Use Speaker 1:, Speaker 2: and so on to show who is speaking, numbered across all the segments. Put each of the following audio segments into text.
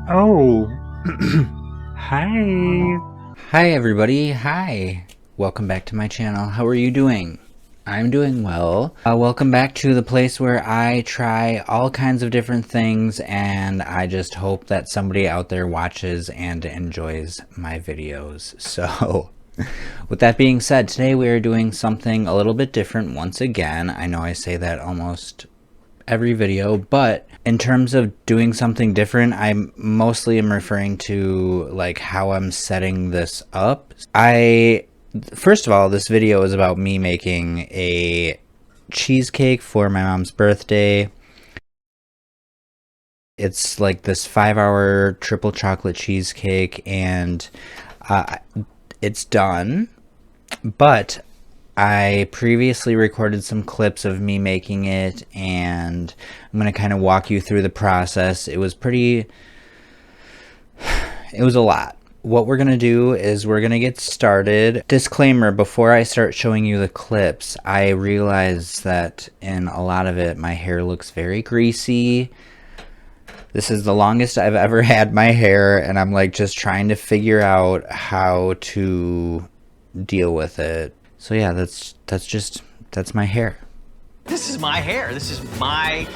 Speaker 1: Oh, hi.
Speaker 2: Hi everybody, hi. Welcome back to my channel. How are you doing? I'm doing well. Welcome back to the place where I try all kinds of different things and I just hope that somebody out there watches and enjoys my videos. So, with that being said, today we are doing something a little bit different once again. I know I say that almost every video, but in terms of doing something different, I mostly am referring to like how I'm setting this up. First of all, this video is about me making a cheesecake for my mom's birthday. It's like this 5-hour triple chocolate cheesecake, and uh, it's done, but I previously recorded some clips of me making it, and I'm going to kind of walk you through the process. It was a lot. What we're going to do is we're going to get started. Disclaimer, before I start showing you the clips, I realize that in a lot of it, my hair looks very greasy. This is the longest I've ever had my hair, and I'm like just trying to figure out how to deal with it. So yeah, that's my hair.
Speaker 3: This is my hair. This is my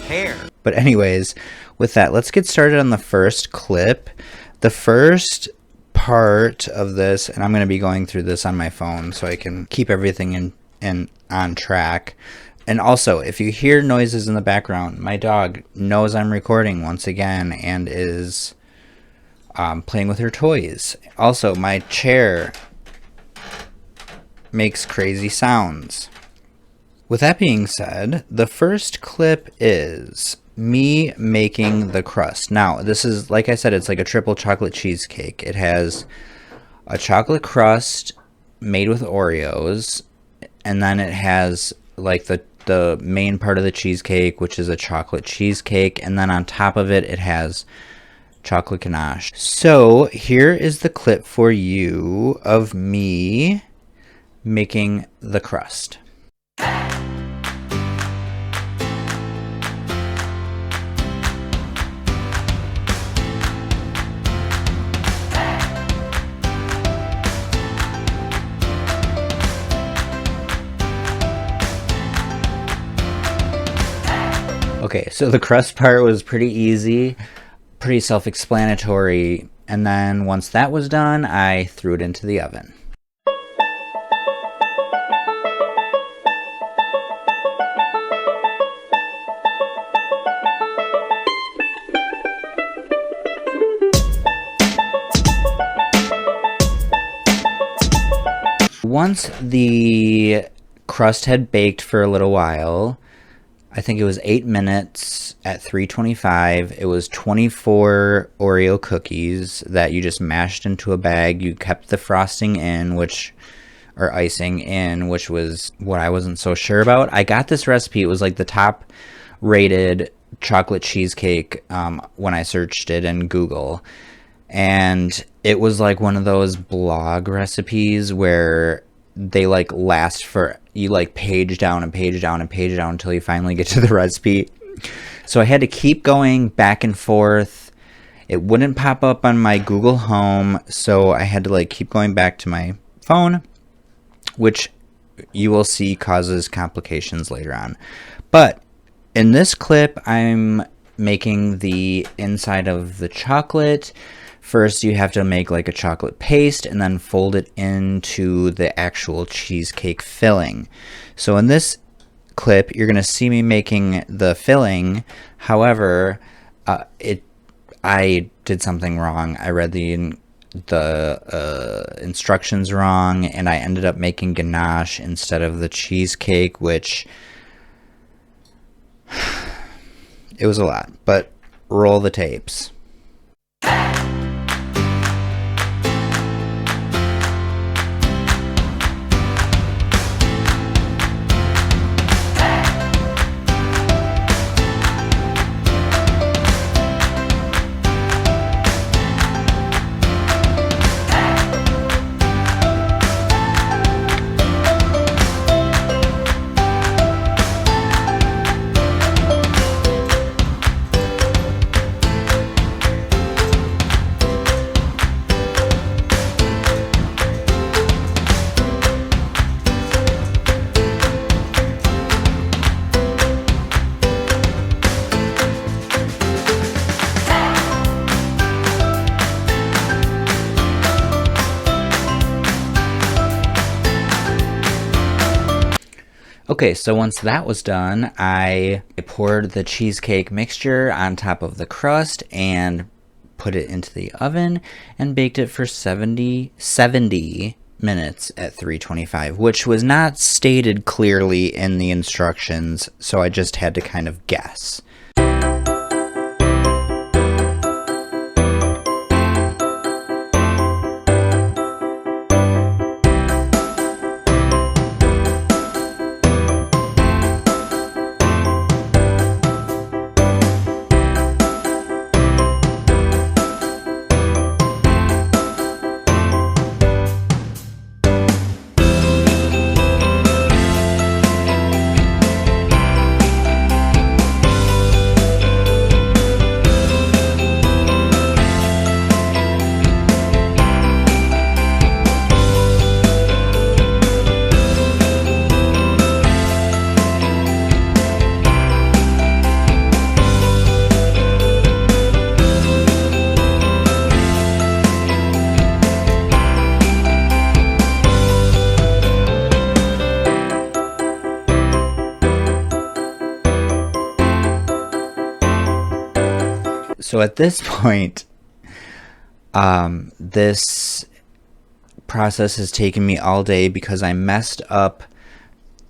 Speaker 3: hair.
Speaker 2: But anyways, with that, let's get started on the first clip. The first part of this, and I'm going to be going through this on my phone so I can keep everything in on track. And also, if you hear noises in the background, my dog knows I'm recording once again and is playing with her toys. Also, my chair makes crazy sounds. With that being said, the first clip is me making the crust. Now, this is, like I said, it's like a triple chocolate cheesecake. It has a chocolate crust made with Oreos, and then it has like the main part of the cheesecake, which is a chocolate cheesecake, and then on top of it, it has chocolate ganache. So here is the clip for you of me making the crust. Okay, so the crust part was pretty easy, pretty self-explanatory, and then once that was done, I threw it into the oven. Once the crust had baked for a little while, I think it was 8 minutes at 325. It was 24 Oreo cookies that you just mashed into a bag. You kept the frosting in, or icing in, which was what I wasn't so sure about. I got this recipe. It was like the top rated chocolate cheesecake when I searched it in Google. And it was like one of those blog recipes where they like last for, you like page down and page down and page down until you finally get to the recipe. So I had to keep going back and forth. It wouldn't pop up on my Google Home, so I had to like keep going back to my phone, which you will see causes complications later on. But in this clip, I'm making the inside of the chocolate. First, you have to make like a chocolate paste and then fold it into the actual cheesecake filling. So in this clip, you're going to see me making the filling. However, I did something wrong. I read the instructions wrong, and I ended up making ganache instead of the cheesecake, which it was a lot, but roll the tapes. Okay, so once that was done, I poured the cheesecake mixture on top of the crust and put it into the oven and baked it for 70 minutes at 325, which was not stated clearly in the instructions, so I just had to kind of guess. So at this point, this process has taken me all day because I messed up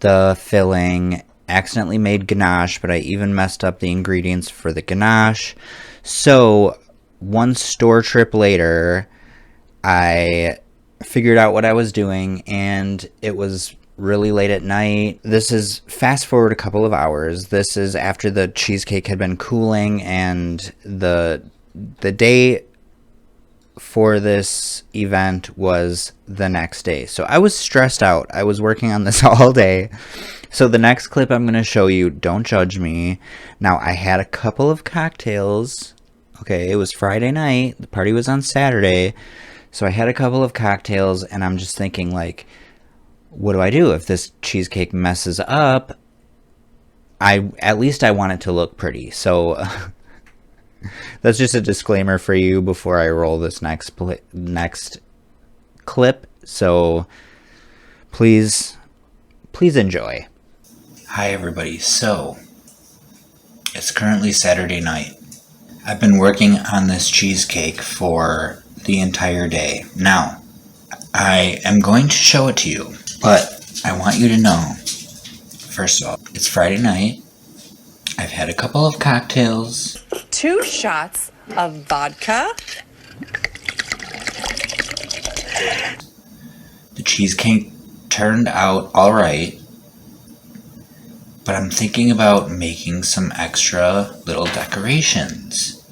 Speaker 2: the filling, accidentally made ganache, but I even messed up the ingredients for the ganache. So one store trip later, I figured out what I was doing, and it was really late at night. This is fast forward a couple of hours. This is after the cheesecake had been cooling, and the day for this event was the next day. So I was stressed out. I was working on this all day. So the next clip I'm going to show you, don't judge me. Now, I had a couple of cocktails. Okay, it was Friday night. The party was on Saturday. So I had a couple of cocktails, and I'm just thinking, like, what do I do if this cheesecake messes up? At least I want it to look pretty. So that's just a disclaimer for you before I roll this next clip. So please enjoy. Hi everybody. So it's currently Saturday night. I've been working on this cheesecake for the entire day. Now, I am going to show it to you, but I want you to know, first of all, it's Friday night. I've had a couple of cocktails.
Speaker 1: 2 shots of vodka.
Speaker 2: The cheesecake turned out all right, but I'm thinking about making some extra little decorations.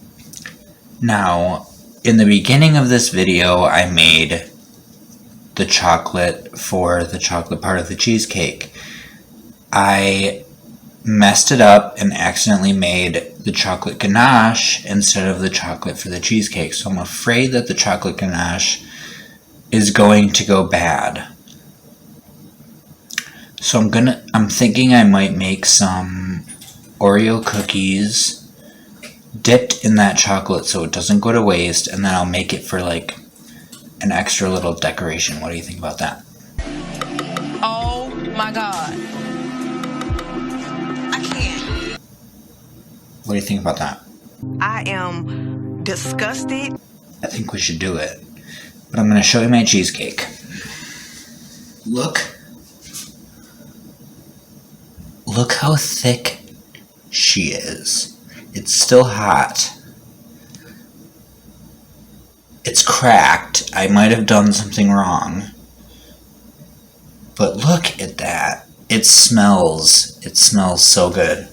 Speaker 2: Now, in the beginning of this video, I made the chocolate for the chocolate part of the cheesecake. I messed it up and accidentally made the chocolate ganache instead of the chocolate for the cheesecake. So I'm afraid that the chocolate ganache is going to go bad. So I'm thinking I might make some Oreo cookies dipped in that chocolate so it doesn't go to waste, and then I'll make it for like an extra little decoration. What do you think about that?
Speaker 1: Oh my God. I can't.
Speaker 2: What do you think about that?
Speaker 1: I am disgusted.
Speaker 2: I think we should do it. But I'm going to show you my cheesecake. Look how thick she is. It's still hot. It's cracked. I might have done something wrong. But look at that. It smells so good.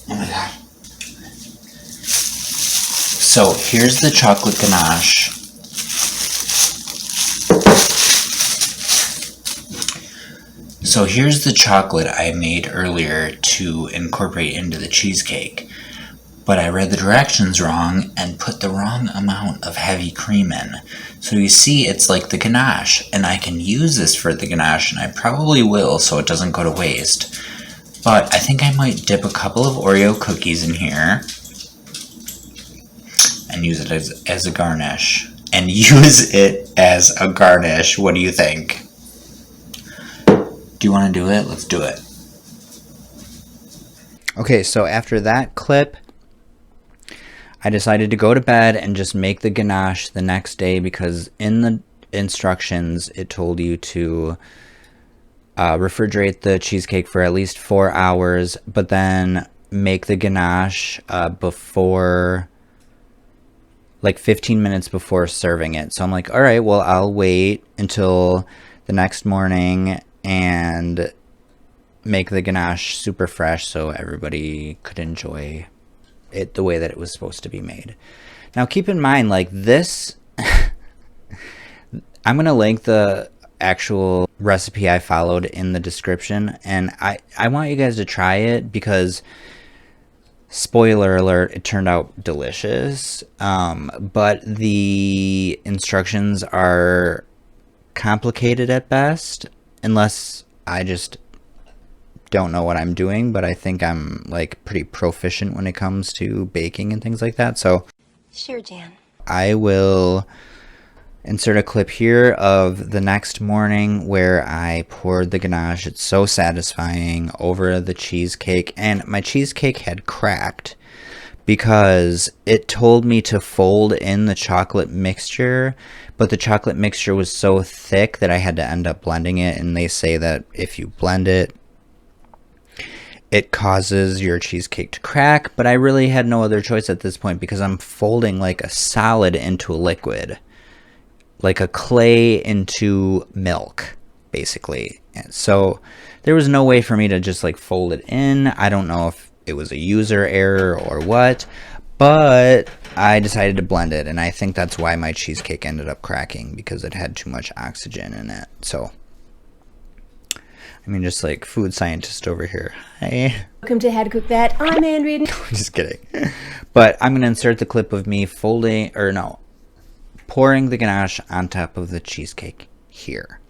Speaker 2: Oh my god. So here's the chocolate ganache. So here's the chocolate I made earlier to incorporate into the cheesecake. But I read the directions wrong and put the wrong amount of heavy cream in. So you see, it's like the ganache, and I can use this for the ganache, and I probably will so it doesn't go to waste. But I think I might dip a couple of Oreo cookies in here and use it as a garnish. And use it as a garnish. What do you think? Do you want to do it? Let's do it. Okay, so after that clip, I decided to go to bed and just make the ganache the next day, because in the instructions it told you to refrigerate the cheesecake for at least 4 hours, but then make the ganache before, like 15 minutes before serving it. So I'm like, all right, well, I'll wait until the next morning and make the ganache super fresh so everybody could enjoy it the way that it was supposed to be made. Now keep in mind, like this, I'm going to link the actual recipe I followed in the description, and I want you guys to try it because, spoiler alert, it turned out delicious. But the instructions are complicated at best, unless I just don't know what I'm doing, but I think I'm like pretty proficient when it comes to baking and things like that. So
Speaker 4: Sure, Jan.
Speaker 2: I will insert a clip here of the next morning where I poured the ganache. It's so satisfying over the cheesecake, and my cheesecake had cracked because it told me to fold in the chocolate mixture, but the chocolate mixture was so thick that I had to end up blending it, and they say that if you blend it, it causes your cheesecake to crack. But I really had no other choice at this point because I'm folding like a solid into a liquid, like a clay into milk, basically. And so there was no way for me to just like fold it in. I don't know if it was a user error or what, but I decided to blend it, and I think that's why my cheesecake ended up cracking, because it had too much oxygen in it. So I mean, just like food scientist over here. Hey.
Speaker 4: Welcome to How to Cook That. I'm Andrea.
Speaker 2: Just kidding. But I'm going to insert the clip of me pouring the ganache on top of the cheesecake here.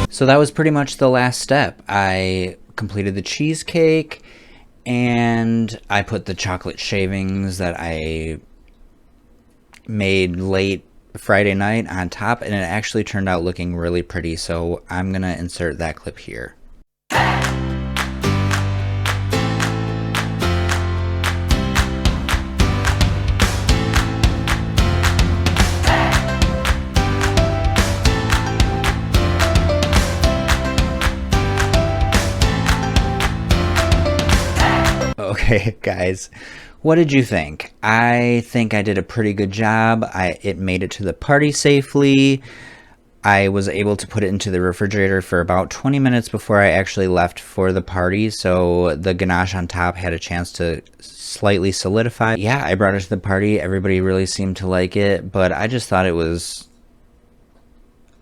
Speaker 2: So that was pretty much the last step. I completed the cheesecake, and I put the chocolate shavings that I made late Friday night on top, and it actually turned out looking really pretty. So I'm going to insert that clip here. Okay, guys, what did you think? I think I did a pretty good job. It made it to the party safely. I was able to put it into the refrigerator for about 20 minutes before I actually left for the party, so the ganache on top had a chance to slightly solidify. Yeah, I brought it to the party. Everybody really seemed to like it, but I just thought it was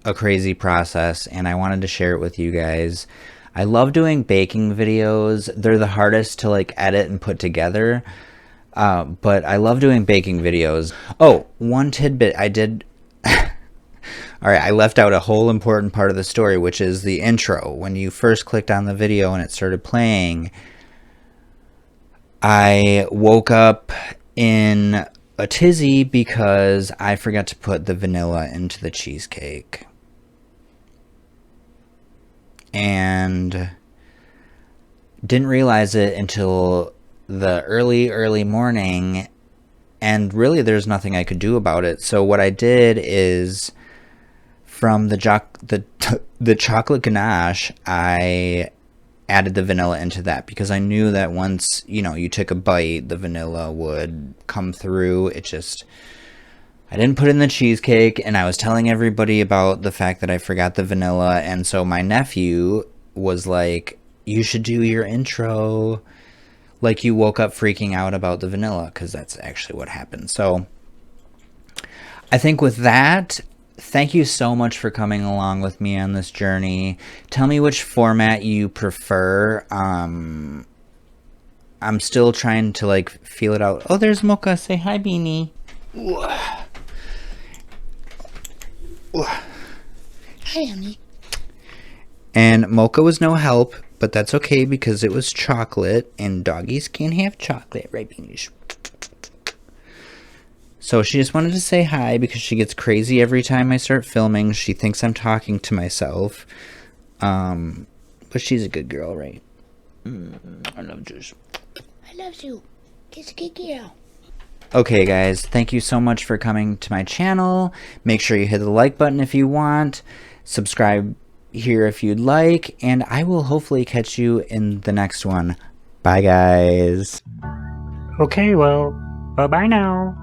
Speaker 2: a crazy process, and I wanted to share it with you guys. I love doing baking videos. They're the hardest to like edit and put together, but I love doing baking videos. Oh, one tidbit I did. All right, I left out a whole important part of the story, which is the intro. When you first clicked on the video and it started playing, I woke up in a tizzy because I forgot to put the vanilla into the cheesecake. And didn't realize it until the early morning, and really there's nothing I could do about it. So what I did is, from the chocolate ganache, I added the vanilla into that, because I knew that once, you took a bite, the vanilla would come through. I didn't put in the cheesecake, and I was telling everybody about the fact that I forgot the vanilla, and so my nephew was like, you should do your intro like you woke up freaking out about the vanilla, because that's actually what happened. So I think with that, thank you so much for coming along with me on this journey. Tell me which format you prefer. I'm still trying to like feel it out. Oh, there's Mocha. Say hi, Beanie. Hi, honey. And Mocha was no help, but that's okay because it was chocolate, and doggies can't have chocolate, right, Beanie? So she just wanted to say hi because she gets crazy every time I start filming. She thinks I'm talking to myself. But she's a good girl, right? I love Juice. I love you. Kiss a good girl. Okay, guys. Thank you so much for coming to my channel. Make sure you hit the like button if you want. Subscribe here if you'd like. And I will hopefully catch you in the next one. Bye, guys.
Speaker 5: Okay, well, bye-bye now.